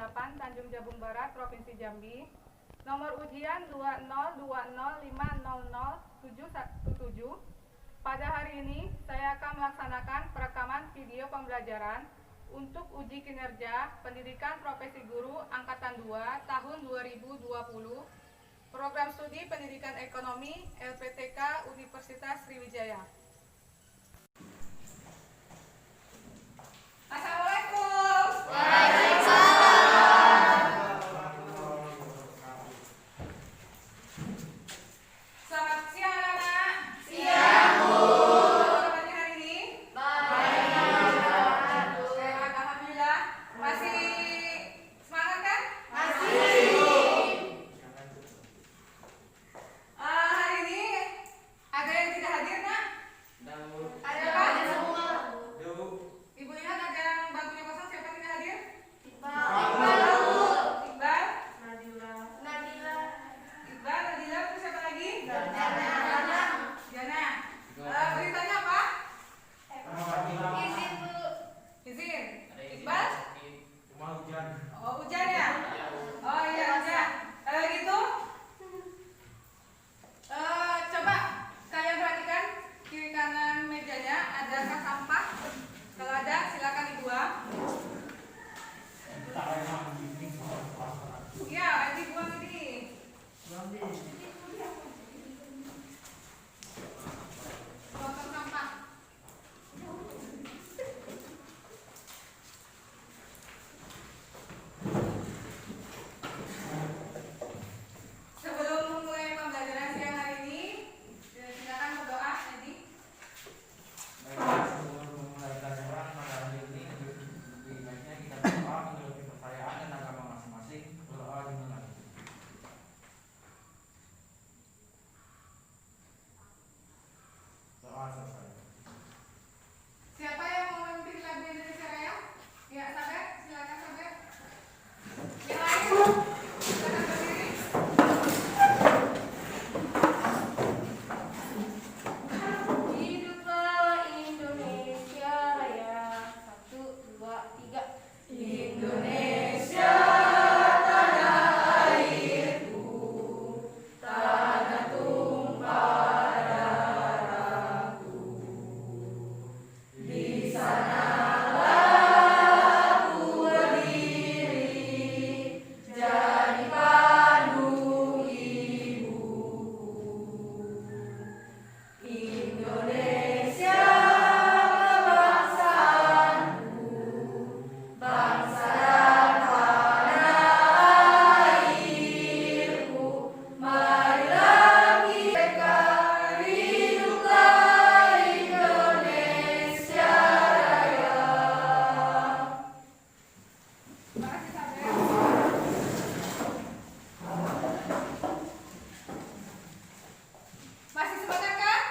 8 Tanjung Jabung Barat, Provinsi Jambi. Nomor ujian 20205000717. Pada hari ini saya akan melaksanakan perekaman video pembelajaran untuk uji kinerja pendidikan profesi guru angkatan 2 tahun 2020. Program Studi Pendidikan Ekonomi LPTK Universitas Sriwijaya. Assalamualaikum. Selamat siang anak-anak. Siang, Bu. Kabarnya hari ini? Baik. Sehat, alhamdulillah. Masih semangat kan? Masih. Hari ini ada yang tidak hadir, Nak? Ada Ada kan? semua. Ibu lihat ada yang bangkunya kosong, siapa tidak hadir? Iqbal, Bu. Iqbal, Nadila. Iqbal, Nadila, terus siapa lagi? Jana. Jana. Beritanya apa? Izin, Bu. Izin. Iqbal? Oh, hujan ya? Oh iya, hujan. Kalau gitu, coba kalian perhatikan kiri kanan mejanya, adakah sampah? Kalau ada, silakan dibuang. Iya, dibuang ini. Buang tong sampah. Sebelum memulai pembelajaran siang hari ini, silakan berdoa, Edi. Siapa yang mau memimpin lagu Indonesia Raya? Ya, Sabar, silakan Sabar. Yang lain, silakan berdiri. Hiduplah Indonesia Raya. 1, 2, 3. Indonesia tanah airku, tanah tumpah darahku. Di sanalah ku berdiri, jadi pandu ibuku. Indonesia kebangsaanku, bangsa dan tanah airku. Marilah kita hiduplah Indonesia Raya. Makasih Sabar. Masih semangat kan?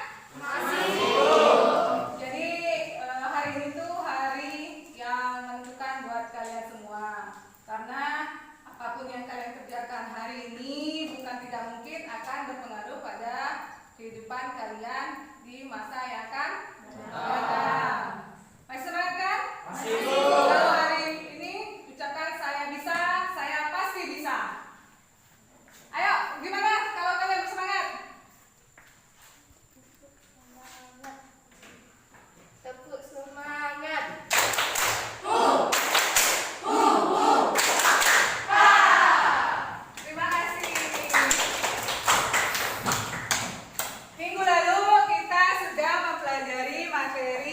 Jadi hari ini tuh hari yang menentukan buat kalian semua. Karena apapun yang kalian kerjakan hari ini bukan tidak mungkin akan berpengaruh pada kehidupan kalian di masa yang akan datang. Masih semangat kan? Kalau hari ini ucapkan saya bisa, saya pasti bisa. Ayo, gimana kalau kalian bersemangat? Tepuk semangat. Terima kasih. Minggu lalu kita sudah mempelajari materi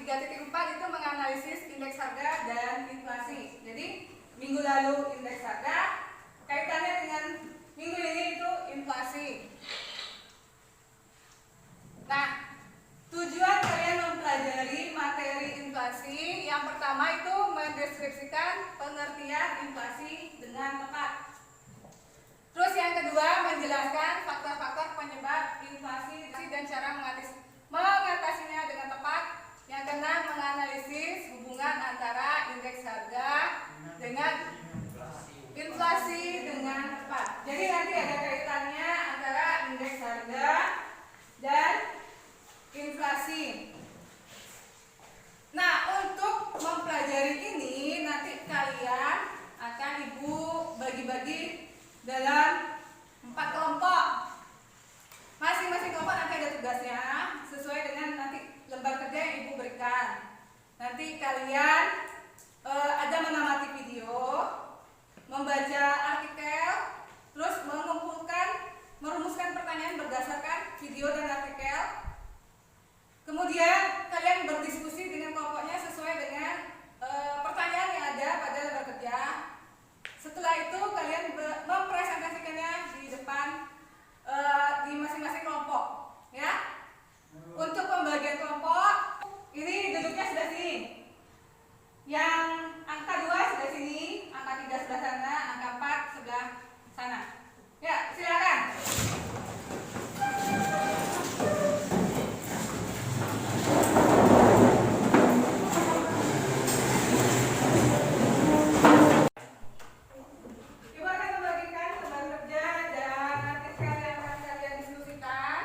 3.4 itu menganalisis indeks harga dan inflasi. Jadi minggu lalu indeks harga, kaitannya dengan minggu ini itu inflasi. Nah, tujuan kalian mempelajari materi inflasi yang pertama itu mendeskripsikan pengertian inflasi dengan tepat. Terus yang kedua menjelaskan faktor-faktor penyebab inflasi dan cara mengatasinya dengan tepat. Yang keenam menganalisis hubungan antara indeks harga dengan inflasi dengan tepat. Jadi nanti ada kaitannya antara indeks harga dan inflasi. Nah, untuk mempelajari ini nanti kalian akan Ibu bagi-bagi dalam 4 kelompok. Masing-masing kelompok nanti ada tugasnya sesuai dengan nanti lembar kerja yang Ibu berikan. Nanti kalian ada mengamati video, membaca artikel, terus merumuskan pertanyaan berdasarkan video dan artikel. Kemudian kalian berdiskusi dengan kelompoknya sesuai dengan pertanyaan yang ada pada lembar kerja. Setelah itu kalian mempresentasikannya di depan di masing-masing kelompok, ya. Untuk pembagian kelompok, ini duduknya sebelah sini. Yang angka 2 sebelah sini, angka 3 sebelah sana, angka 4 sebelah sana. Ya, silakan. Ibu akan membagikan lembar kerja dan artikel yang akan kalian diskusikan.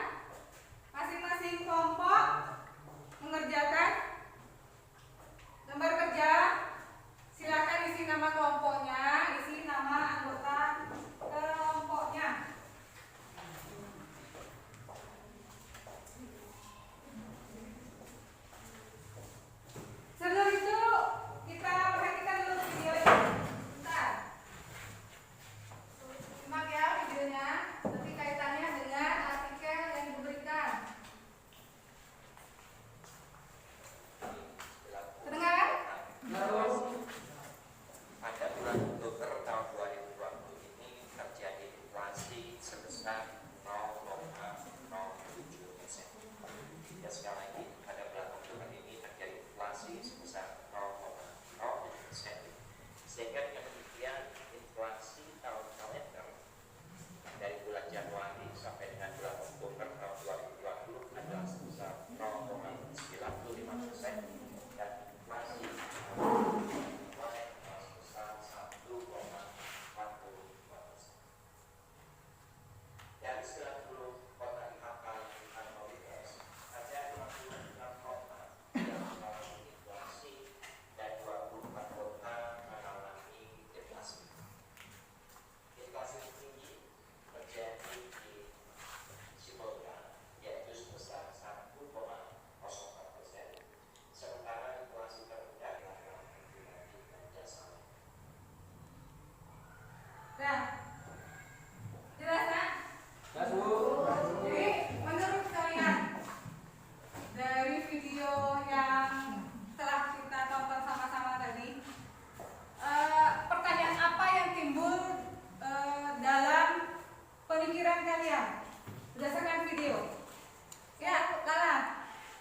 Masing-masing kelompok mengerjakan lembar kerja. Silakan isi nama kelompoknya, isi nama anggota kelompoknya. Sebelum itu kita perhatikan dulu videonya. Bentar. Simak ya videonya. Nanti kaitannya dengan artikel yang diberikan. Kedengaran? Pada bulan Oktober tahun 2020 ini terjadi inflasi sebesar 0,07%. Ya, sekali lagi, pada bulan Oktober ini terjadi inflasi sebesar 0,07%. Sehingga dengan demikian inflasi tahun kalender dari bulan Januari sampai dengan bulan Oktober tahun 2020 adalah sebesar 0,95% dan inflasi sebesar 1,45%. Dari 90 kota di angka komoditas, ada 56 kota yang mengalami inflasi dan 24 kota mengalami deflasi. Inflasi tinggi terjadi di Sibolga, yaitu sebesar 1,04%, sementara inflasi terendah dalam energi dan jasa. Nah, jelas kan? Jadi menurut kalian dari video yang telah kita tonton sama-sama tadi, pertanyaan apa yang timbul dalam pemikiran kalian berdasarkan video? Ya, Lala.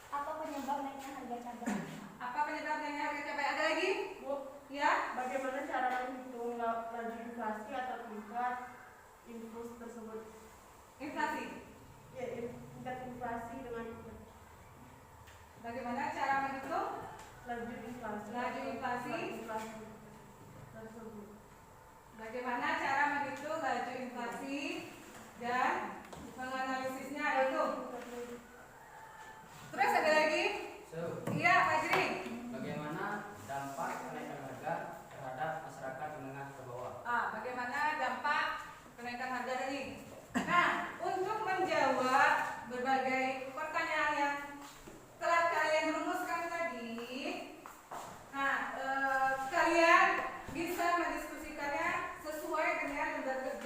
Apa penyebab naiknya harga cabai? Apa penyebab naiknya harga cabai? Ada lagi? Bu, Ya. bagaimana cara menghitung laju inflasi atau tingkat infus tersebut? Inflasi. Ya, tingkat inflasi dengan Bagaimana cara menghitung laju inflasi. laju inflasi? Tersebut. Bagaimana cara menghitung laju inflasi dan menganalisisnya itu? Terus ada lagi? Iya, Pak Jri. Bagaimana dampak kenaikan harga terhadap masyarakat menengah ke bawah? Bagaimana dampak kenaikan harga tadi? Nah, untuk menjawab berbagai pertanyaan yang telah kalian rumuskan tadi, kalian bisa mendiskusikannya sesuai dengan lembar kerja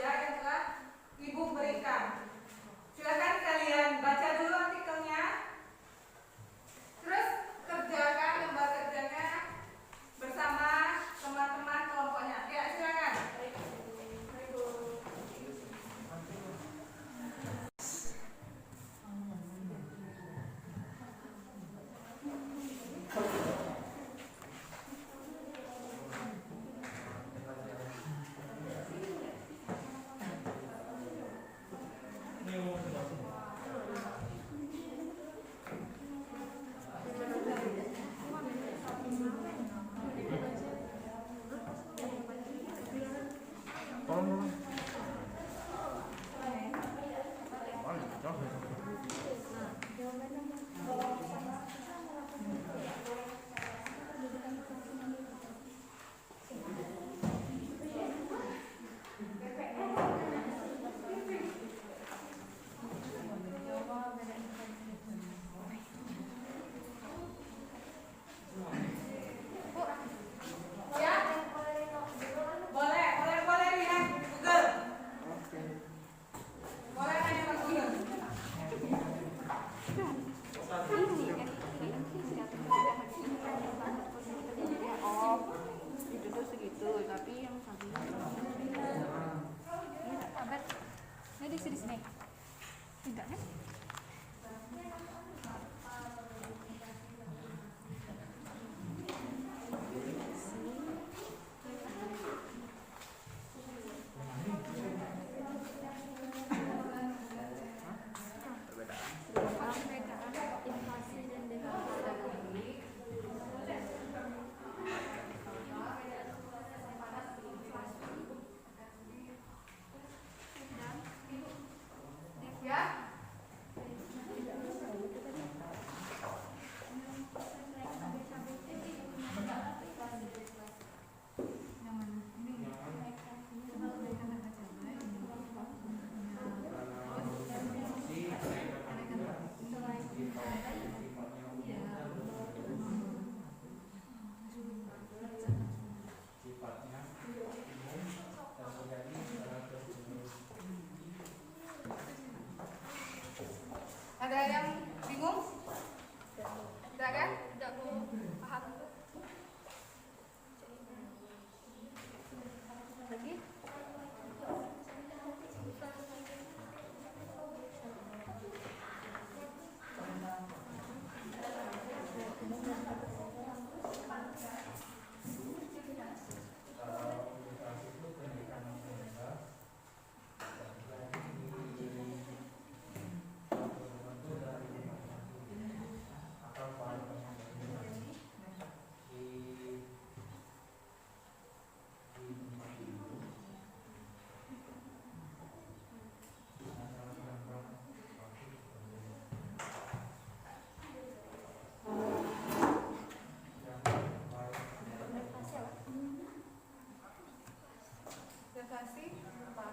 Tidak kan? Ya. Yang mana? Ini. Ada yang bingung? Tidak kan? Tidak paham. Lagi? Relasi apa?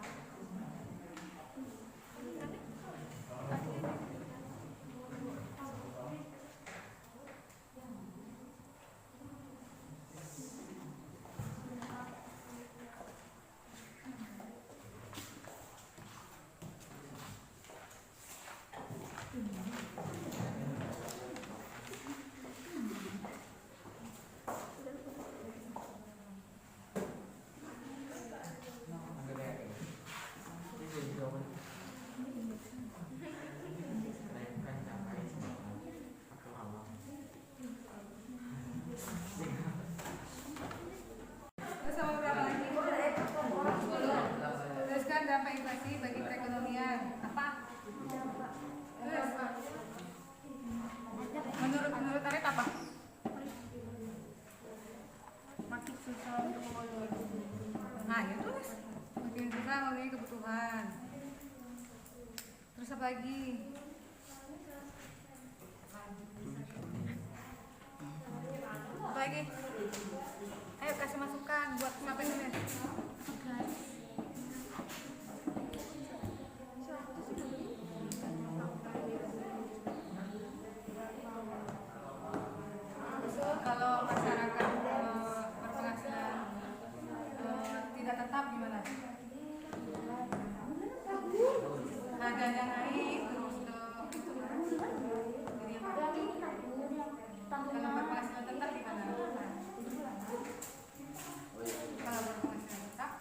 Terus sama berapa lagi? 10. Teruskan dampak inflasi bagi perekonomian. Apa? Terus. Menurut Arif apa? Makin susah untuk mengelola. Nah, ya tulis. Makin susah memenuhi kebutuhan. Terus apa lagi? Apa lagi? Ayo kasih masukan buat sampai sini. Kalau masyarakat berpenghasilan tidak tetap gimana? Harganya naik terus jadi apa? Kalau berpenghasilan tetap gimana? Kalau berpenghasilan tetap,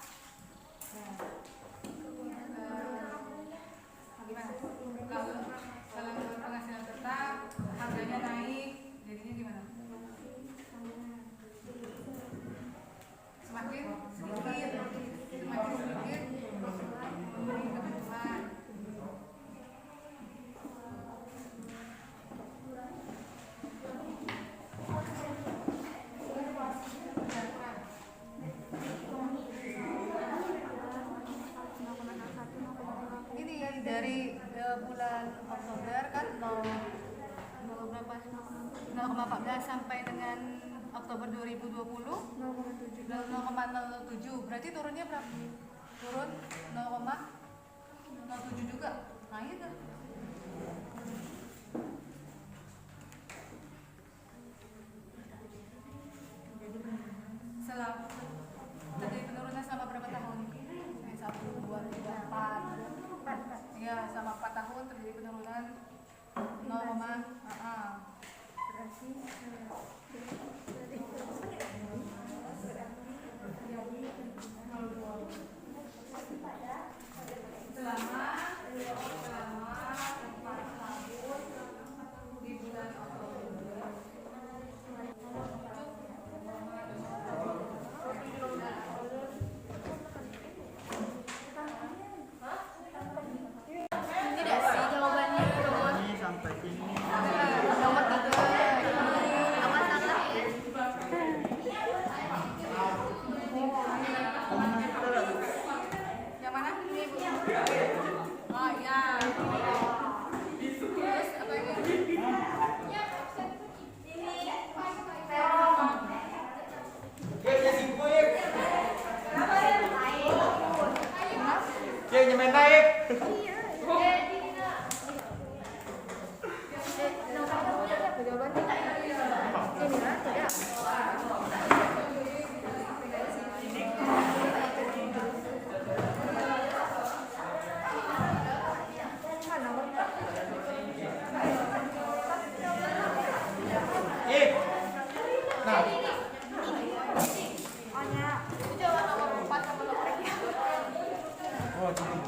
gimana? Kalau berpenghasilan tetap, harganya naik, jadinya gimana? Semakin sedikit memberi kebutuhan. Ini dari bulan Oktober kan 0,14 sampai dengan Oktober 2020 0,07, berarti turunnya berapa? Turun 0,07 juga. Nah itu selama terjadi penurunan selama berapa tahun? 1, 2, 3, 4. Ya, selama 4 tahun terjadi penurunan 0, selama Oh iya. Terus apa lagi? Dia nyemen naik. Ih. Nah, oh, jadi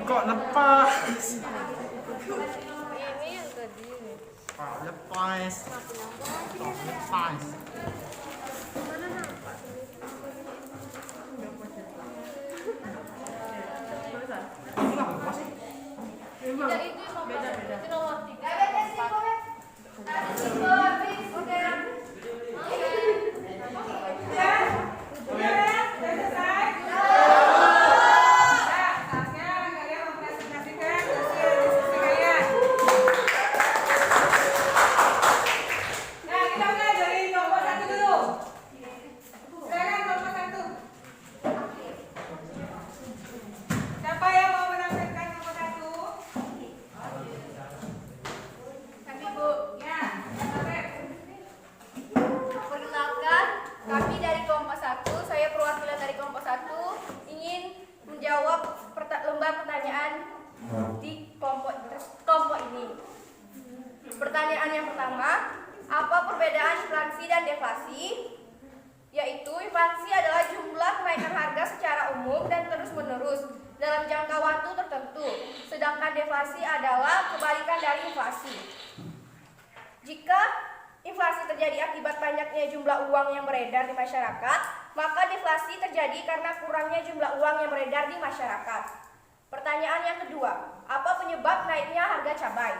kok lepas? Kok lepas? Kok lepas? Siapa yang mau menampilkan nomor 1? Kami Bu. Ya, Sabet. Perkenalkan, kami dari kelompok 1, saya perwakilan dari kelompok 1 ingin menjawab lembar pertanyaan di kelompok ini. Pertanyaan yang pertama, apa perbedaan inflasi dan deflasi? Yaitu inflasi adalah jumlah kenaikan harga secara umum dan terus-menerus dalam jangka waktu tertentu, sedangkan deflasi adalah kebalikan dari inflasi. Jika inflasi terjadi akibat banyaknya jumlah uang yang beredar di masyarakat, maka deflasi terjadi karena kurangnya jumlah uang yang beredar di masyarakat. Pertanyaan yang kedua, apa penyebab naiknya harga cabai?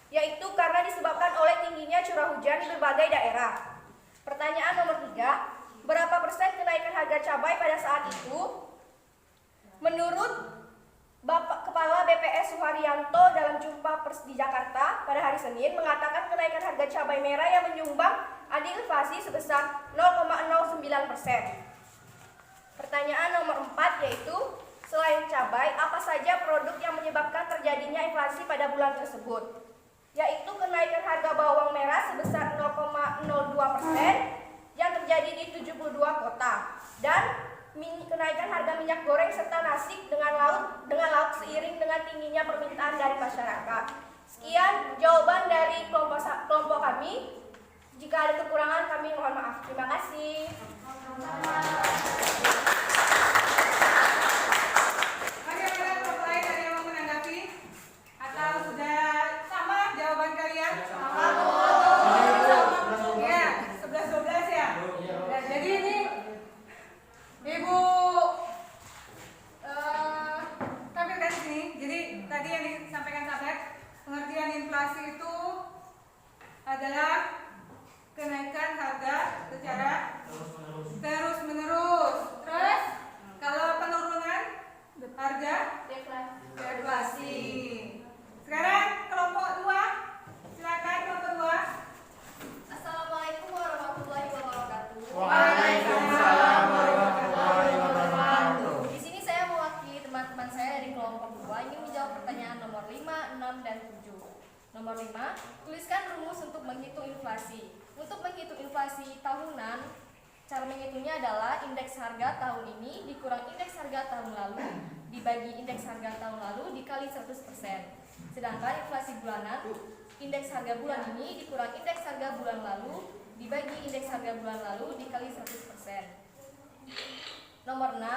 Yaitu karena disebabkan oleh tingginya curah hujan di berbagai daerah. Pertanyaan nomor 3, berapa persen kenaikan harga cabai pada saat itu? Menurut Bapak Kepala BPS Suharyanto dalam jumpa pers di Jakarta pada hari Senin mengatakan kenaikan harga cabai merah yang menyumbang ada inflasi sebesar 0,09%. Pertanyaan nomor 4 yaitu, selain cabai, apa saja produk yang menyebabkan terjadinya inflasi pada bulan tersebut? Yaitu kenaikan harga bawang merah sebesar 0,02% yang terjadi di 72 kota dan kenaikan harga minyak goreng serta nasi dengan lauk seiring dengan tingginya permintaan dari masyarakat. Sekian jawaban dari kelompok kami. Jika ada kekurangan kami mohon maaf. Terima kasih. Bagaimana kelompok lain, ada yang mau menanggapi? Atau sudah sama jawaban kalian? Ya, 11-12 ya. Nah, jadi ini Ibu tampilkan sini. Jadi tadi yang disampaikan Sabet, pengertian inflasi itu adalah kenaikan harga secara terus menerus. Terus kalau penurunan harga deflasi. Sekarang kelompok 2, silakan kelompok 2. Assalamualaikum warahmatullahi wabarakatuh. Waalaikumsalam warahmatullahi wabarakatuh. Di sini saya mewakili teman-teman saya dari kelompok 2 ingin menjawab pertanyaan nomor 5, 6, dan 7. Nomor 5, tuliskan rumus untuk menghitung inflasi. Untuk menghitung inflasi tahunan, cara menghitungnya adalah indeks harga tahun ini dikurang indeks harga tahun lalu dibagi indeks harga tahun lalu dikali 100%. Sedangkan inflasi bulanan, indeks harga bulan ini dikurang indeks harga bulan lalu dibagi indeks harga bulan lalu dikali 100%. Nomor 6,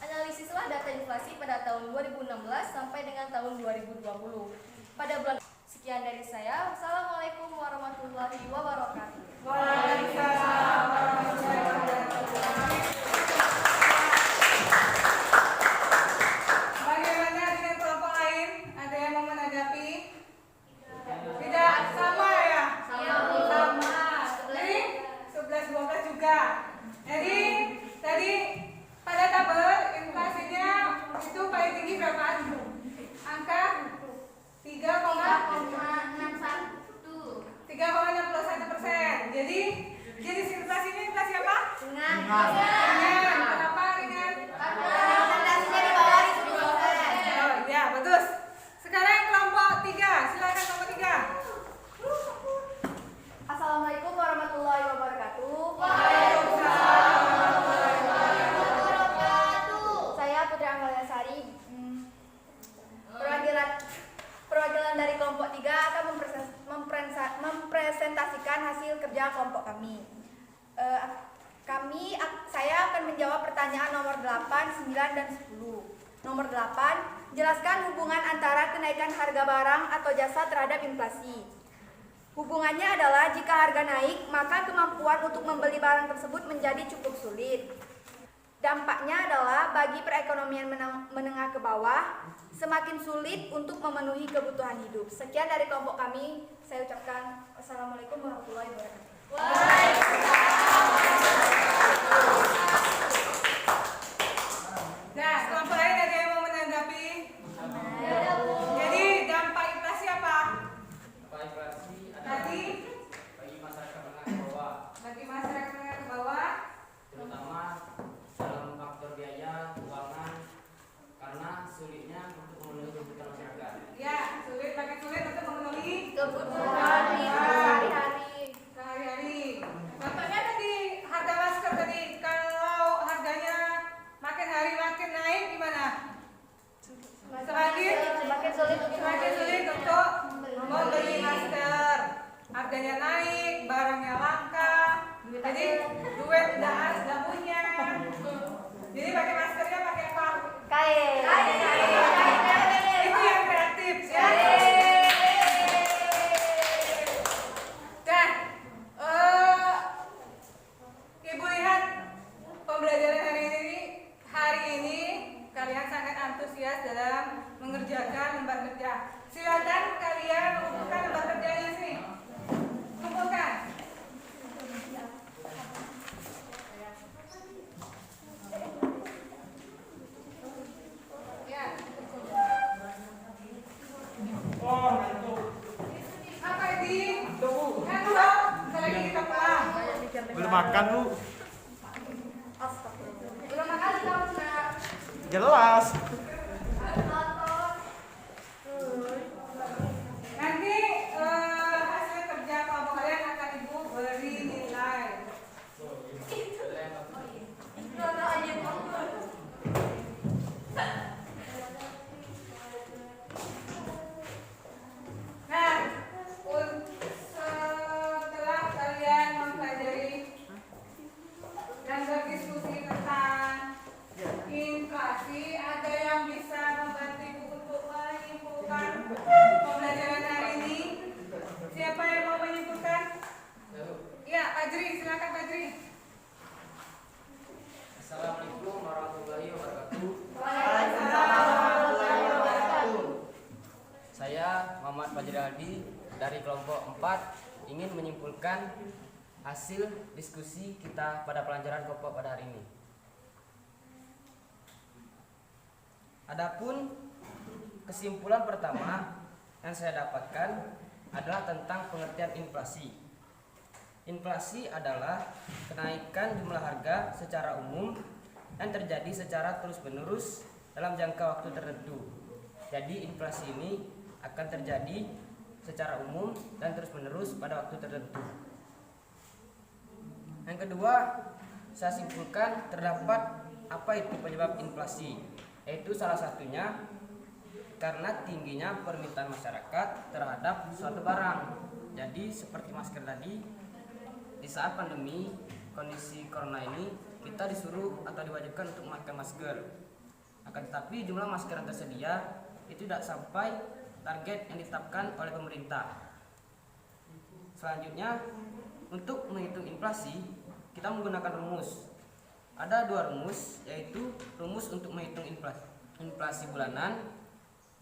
analisislah data inflasi pada tahun 2016 sampai dengan tahun 2020. Pada bulan sekian dari saya. Wassalamualaikum warahmatullahi wabarakatuh. Waalaikumsalam warahmatullahi wabarakatuh. Bagaimana dengan kelompok lain? Ada yang mau menanggapi? Tidak sama ya? Sama. Jadi 11-12 juga. Jadi tadi pada menjawab pertanyaan nomor 8, 9, dan 10. Nomor 8, jelaskan hubungan antara kenaikan harga barang atau jasa terhadap inflasi. Hubungannya adalah jika harga naik, maka kemampuan untuk membeli barang tersebut menjadi cukup sulit. Dampaknya adalah bagi perekonomian menengah ke bawah, semakin sulit untuk memenuhi kebutuhan hidup. Sekian dari kelompok kami, saya ucapkan Wassalamualaikum warahmatullahi wabarakatuh. Nah, kelompok lain ada yang mau menanggapi? Jadi dampak inflasi apa? Dampak inflasi adalah Tadi bagi masyarakat menengah ke bawah, bagi masyarakat menengah ke bawah, terutama dalam faktor biaya, keuangan, karena sulitnya untuk memenuhi kebutuhan masyarakat. ya sulit untuk memenuhi Kebutuhan hidup sehari-hari. sehari-hari. Contohnya tadi harga masker tadi, kalau harganya makin hari makin naik gimana? Semakin sulit untuk Semakin sulit untuk membeli masker. Harganya naik, barangnya langka, jadi duit udah punya. Jadi pakai maskernya pakai apa? kain. Itu yang kreatif ya. Dan Ibu lihat pembelajaran hari ini kalian sangat antusias dalam mengerjakan lembar kerja. Silakan kalian mengumpulkan lembar kerjanya sini. Kumpulkan. Ya. Apa ini? Ngantuk. Lagi kita pulang. Belum makan lu. Belum makan sih kamu sudah Jelas. nonton. Nanti hasil kerja kelompok kalian akan ibu beri nilai. Nah, setelah kalian mempelajari dan berdiskusi tentang inflasi, ada yang bisa membantu untuk menyimpulkan pembelajaran hari ini? Siapa yang mau menyimpulkan? Ya, Fajri, silakan Fajri. Assalamualaikum warahmatullahi wabarakatuh. Saya Muhammad Fajri Aldi dari kelompok 4 ingin menyimpulkan hasil diskusi kita pada pelajaran kelompok pada hari ini. Adapun kesimpulan pertama yang saya dapatkan adalah tentang pengertian inflasi. Inflasi adalah kenaikan jumlah harga secara umum yang terjadi secara terus-menerus dalam jangka waktu tertentu. Jadi inflasi ini akan terjadi secara umum dan terus-menerus pada waktu tertentu. Yang kedua, saya simpulkan terdapat apa itu penyebab inflasi, yaitu salah satunya karena tingginya permintaan masyarakat terhadap suatu barang. Jadi seperti masker tadi, di saat pandemi kondisi corona ini kita disuruh atau diwajibkan untuk memakai masker. Akan tetapi jumlah masker yang tersedia itu tidak sampai target yang ditetapkan oleh pemerintah. Selanjutnya, untuk menghitung inflasi kita menggunakan rumus. Ada dua rumus, yaitu rumus untuk menghitung inflasi bulanan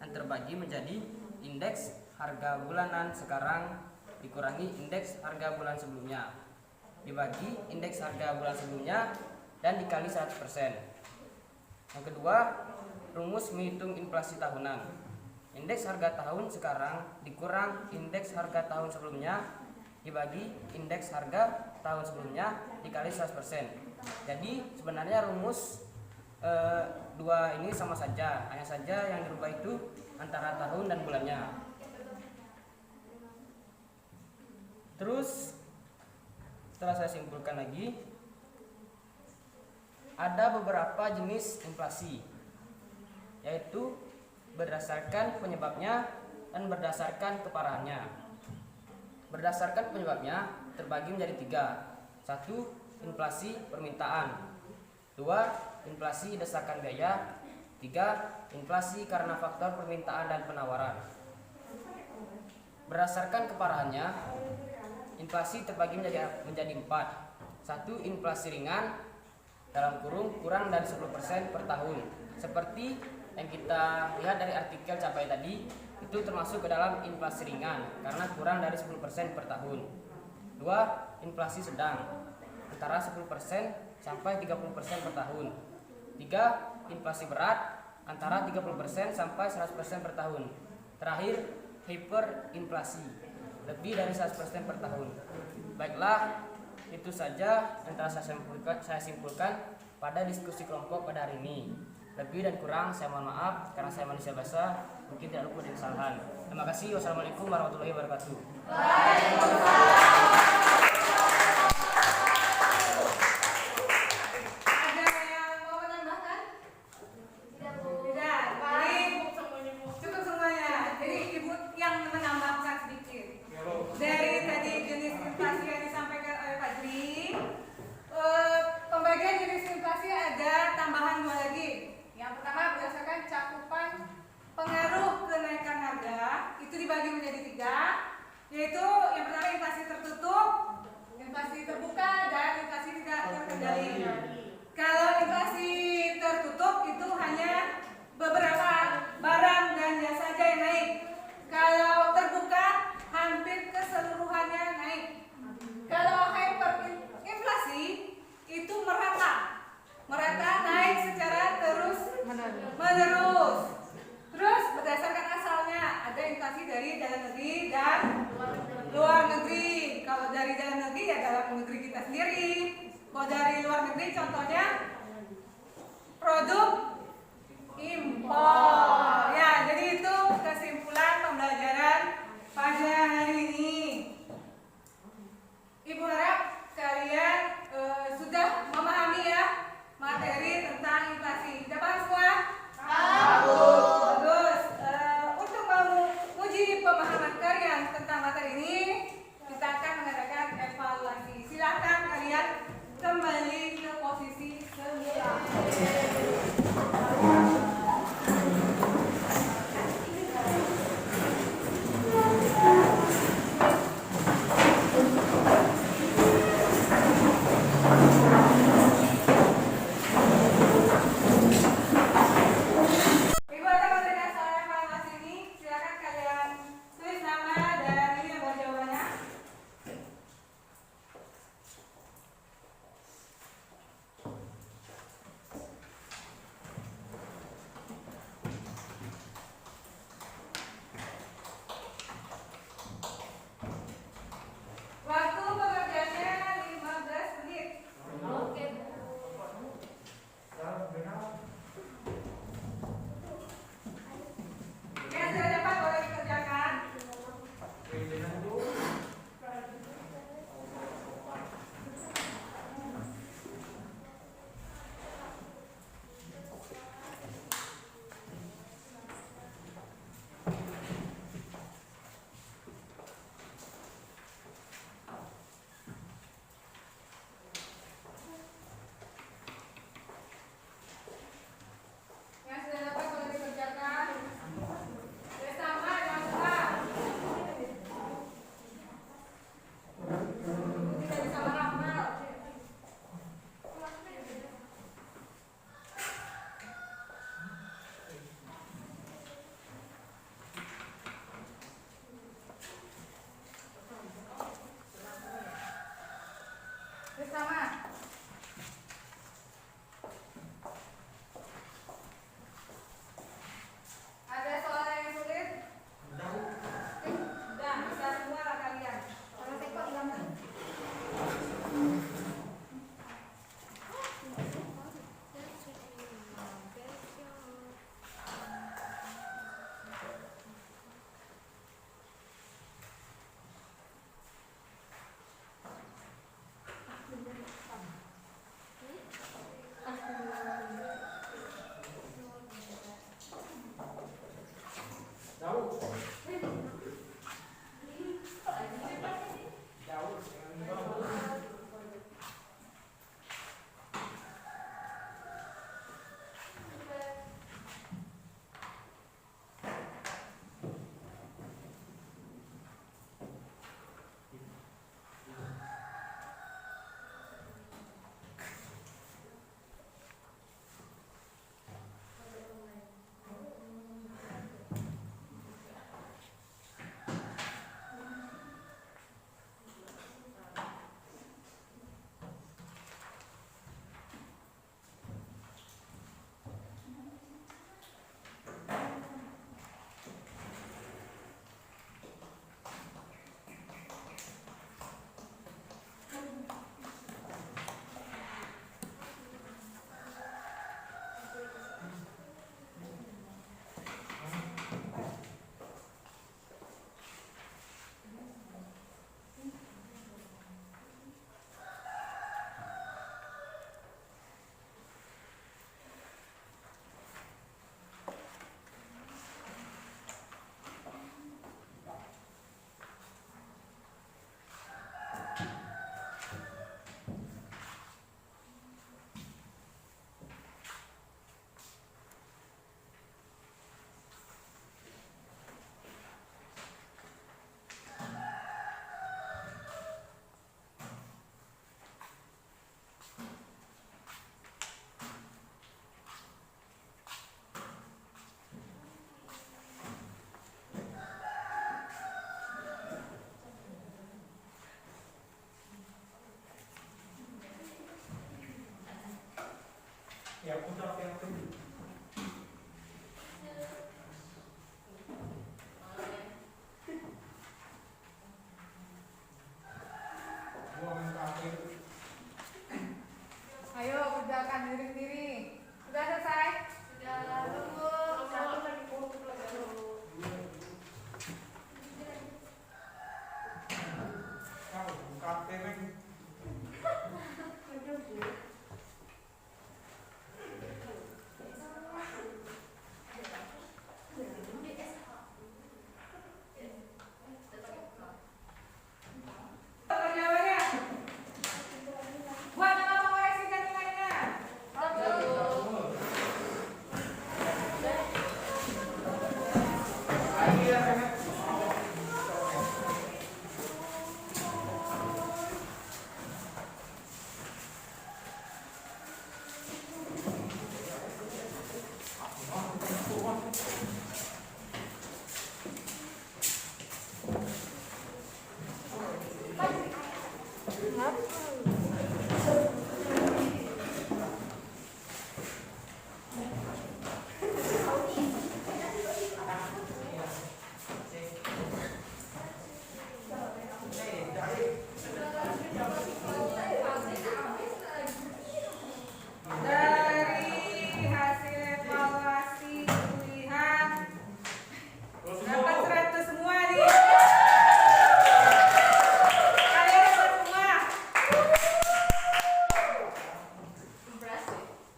yang terbagi menjadi indeks harga bulanan sekarang dikurangi indeks harga bulan sebelumnya, dibagi indeks harga bulan sebelumnya dan dikali 100%. Yang kedua, rumus menghitung inflasi tahunan. Indeks harga tahun sekarang dikurang indeks harga tahun sebelumnya dibagi indeks harga tahun sebelumnya dikali 100%. Jadi sebenarnya rumus dua ini sama saja, hanya saja yang dirubah itu antara tahun dan bulannya. Terus setelah saya simpulkan lagi, ada beberapa jenis inflasi, yaitu berdasarkan penyebabnya dan berdasarkan keparahannya. Berdasarkan penyebabnya terbagi menjadi 3. 1. Inflasi permintaan. 2. Inflasi desakan biaya. 3. Inflasi karena faktor permintaan dan penawaran. Berdasarkan keparahannya, inflasi terbagi menjadi 4. 1. Inflasi ringan dalam kurung kurang dari 10% per tahun. Seperti yang kita lihat dari artikel capai tadi, itu termasuk ke dalam inflasi ringan karena kurang dari 10% per tahun. 2. Inflasi sedang antara 10% sampai 30% per tahun. 3. Inflasi berat antara 30% sampai 100% per tahun. Terakhir, hiperinflasi lebih dari 100% per tahun. Baiklah, itu saja yang telah saya simpulkan pada diskusi kelompok pada hari ini. Lebih dan kurang saya mohon maaf karena saya manusia biasa, mungkin tidak luput dari kesalahan. Terima kasih. Wassalamualaikum warahmatullahi wabarakatuh. Ada yang mau menambahkan? Tidak, Bu. Tidak. Jadi Semuanya Bu. cukup semuanya. Jadi ibu yang menambahkan sedikit. Dari tadi jenis inflasi yang disampaikan oleh Pak Jri, pembagian jenis inflasi ada tambahan 2 lagi. Yang pertama berdasarkan cakupan pengaruh kenaikan harga itu dibagi menjadi 3, yaitu yang pertama inflasi tertutup, inflasi terbuka, dan inflasi tidak terkendali. Kalau inflasi tertutup itu hanya beberapa barang dan jasa saja yang naik. Kalau terbuka hampir keseluruhannya naik. Kalau hyperinflasi itu merata naik secara terus menerus. Terus berdasarkan asalnya ada inflasi dari dalam negeri dan luar negeri. Kalau dari dalam negeri ya dalam negeri kita sendiri. Kalau dari luar negeri contohnya produk impor. Ya, jadi itu kesimpulan pembelajaran pada hari ini. Ibu harap kalian sudah memahami ya materi tentang inflasi. Sudah paham semua? Bagus. Untuk menguji pemahaman kalian tentang materi ini, kita akan mengadakan evaluasi. Silakan kalian kembali ke posisi Ya, udah yang Ayo kerjakan diri sendiri. Sudah selesai? Sudah tunggu. Satu lagi untuk lagi. Jawabannya. Buat apa mengoreksikan nilainya? Dari hasil evaluasi kuliah dapat 100 semua nih. Kalian dapat semua.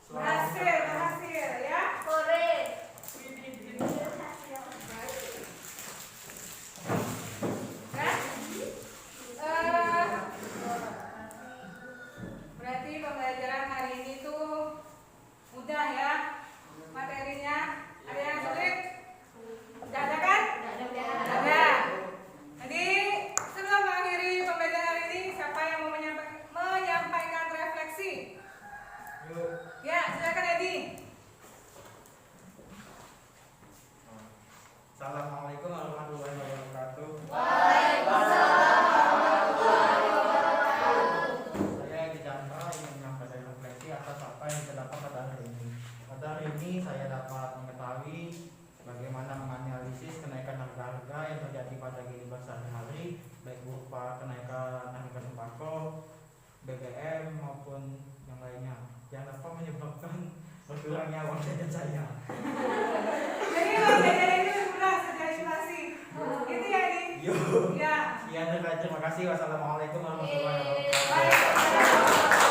Berhasil ya. Sore. Berarti pembelajaran hari ini tuh mudah ya materinya. Ada yang sulit? Tidak ada kan? Ada. Jadi sebelum mengakhiri pembelajaran hari ini, siapa yang mau menyampaikan refleksi? Ya, silakan Edi. Assalamualaikum warahmatullahi wabarakatuh. Saya Edi Chandra ingin menyampaikan refleksi atas apa yang terdapat pada hari ini. Pada hari ini saya dapat mengetahui bagaimana menganalisis kenaikan harga-harga yang terjadi pada kehidupan sehari-hari, baik berupa kenaikan harga sembako, BBM maupun yang lainnya, yang dapat menyebabkan berkurangnya uang jajan saya. Jadi pembelajaran ini mudah sejak inflasi. Gitu ya Edi? Yo. Ya. Sekian dan terima kasih. Wassalamualaikum warahmatullahi wabarakatuh. Baik.